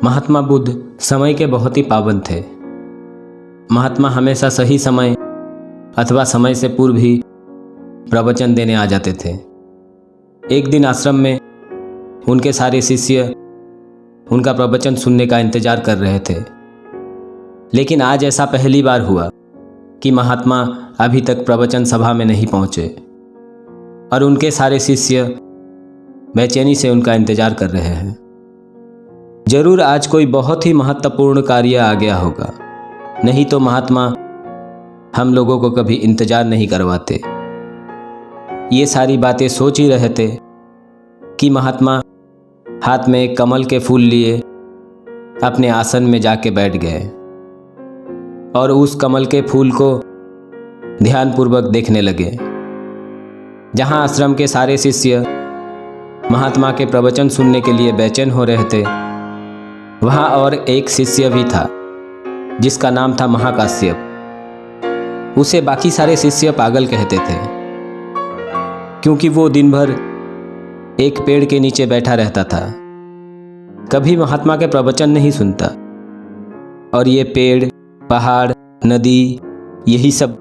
महात्मा बुद्ध समय के बहुत ही पाबंद थे। महात्मा हमेशा सही समय अथवा समय से पूर्व ही प्रवचन देने आ जाते थे। एक दिन आश्रम में उनके सारे शिष्य उनका प्रवचन सुनने का इंतजार कर रहे थे, लेकिन आज ऐसा पहली बार हुआ कि महात्मा अभी तक प्रवचन सभा में नहीं पहुंचे और उनके सारे शिष्य बेचैनी से उनका इंतजार कर रहे हैं। जरूर आज कोई बहुत ही महत्वपूर्ण कार्य आ गया होगा, नहीं तो महात्मा हम लोगों को कभी इंतजार नहीं करवाते। ये सारी बातें सोच ही रहे थे कि महात्मा हाथ में एक कमल के फूल लिए अपने आसन में जाके बैठ गए और उस कमल के फूल को ध्यानपूर्वक देखने लगे। जहां आश्रम के सारे शिष्य महात्मा के प्रवचन सुनने के लिए बेचैन हो रहे थे, वहां और एक शिष्य भी था जिसका नाम था महाकाश्यप। उसे बाकी सारे शिष्य पागल कहते थे, क्योंकि वो दिन भर एक पेड़ के नीचे बैठा रहता था, कभी महात्मा के प्रवचन नहीं सुनता और ये पेड़, पहाड़, नदी, यही सब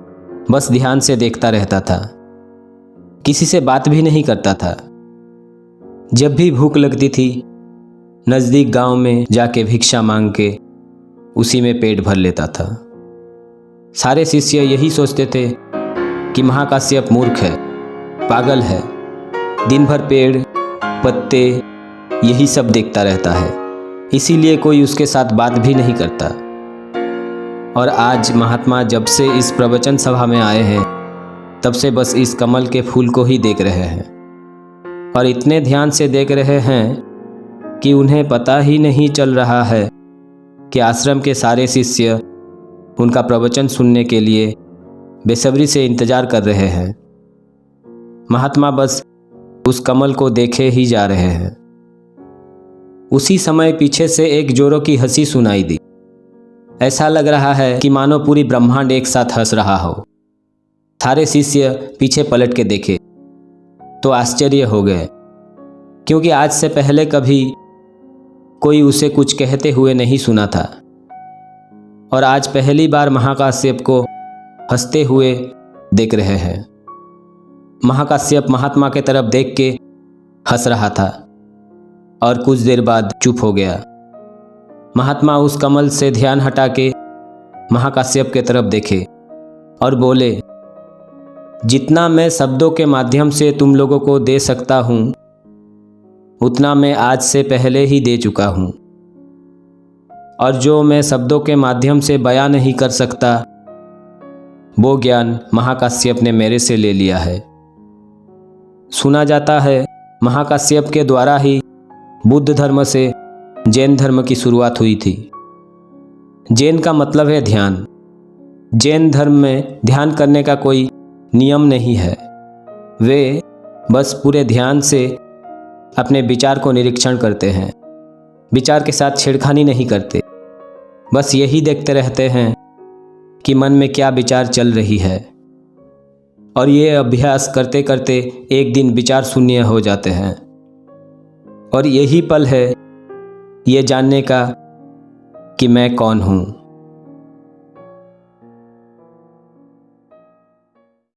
बस ध्यान से देखता रहता था, किसी से बात भी नहीं करता था। जब भी भूख लगती थी, नज़दीक गांव में जाके भिक्षा मांग के उसी में पेट भर लेता था। सारे शिष्य यही सोचते थे कि महाकाश्यप मूर्ख है, पागल है, दिन भर पेड़, पत्ते यही सब देखता रहता है, इसीलिए कोई उसके साथ बात भी नहीं करता। और आज महात्मा जब से इस प्रवचन सभा में आए हैं, तब से बस इस कमल के फूल को ही देख रहे हैं और इतने ध्यान से देख रहे हैं कि उन्हें पता ही नहीं चल रहा है कि आश्रम के सारे शिष्य उनका प्रवचन सुनने के लिए बेसब्री से इंतजार कर रहे हैं। महात्मा बस उस कमल को देखे ही जा रहे हैं। उसी समय पीछे से एक जोरों की हंसी सुनाई दी। ऐसा लग रहा है कि मानो पूरी ब्रह्मांड एक साथ हंस रहा हो। सारे शिष्य पीछे पलट के देखे तो आश्चर्य हो गए, क्योंकि आज से पहले कभी कोई उसे कुछ कहते हुए नहीं सुना था और आज पहली बार महाकाश्यप को हंसते हुए देख रहे हैं। महाकाश्यप महात्मा के तरफ देख के हंस रहा था और कुछ देर बाद चुप हो गया। महात्मा उस कमल से ध्यान हटा के महाकाश्यप के तरफ देखे और बोले, जितना मैं शब्दों के माध्यम से तुम लोगों को दे सकता हूँ, उतना मैं आज से पहले ही दे चुका हूँ, और जो मैं शब्दों के माध्यम से बयां नहीं कर सकता, वो ज्ञान महाकाश्यप ने मेरे से ले लिया है। सुना जाता है महाकाश्यप के द्वारा ही बुद्ध धर्म से जैन धर्म की शुरुआत हुई थी। जैन का मतलब है ध्यान। जैन धर्म में ध्यान करने का कोई नियम नहीं है। वे बस पूरे ध्यान से अपने विचार को निरीक्षण करते हैं, विचार के साथ छेड़खानी नहीं करते, बस यही देखते रहते हैं कि मन में क्या विचार चल रही है, और ये अभ्यास करते करते एक दिन विचार शून्य हो जाते हैं। और यही पल है ये जानने का कि मैं कौन हूँ।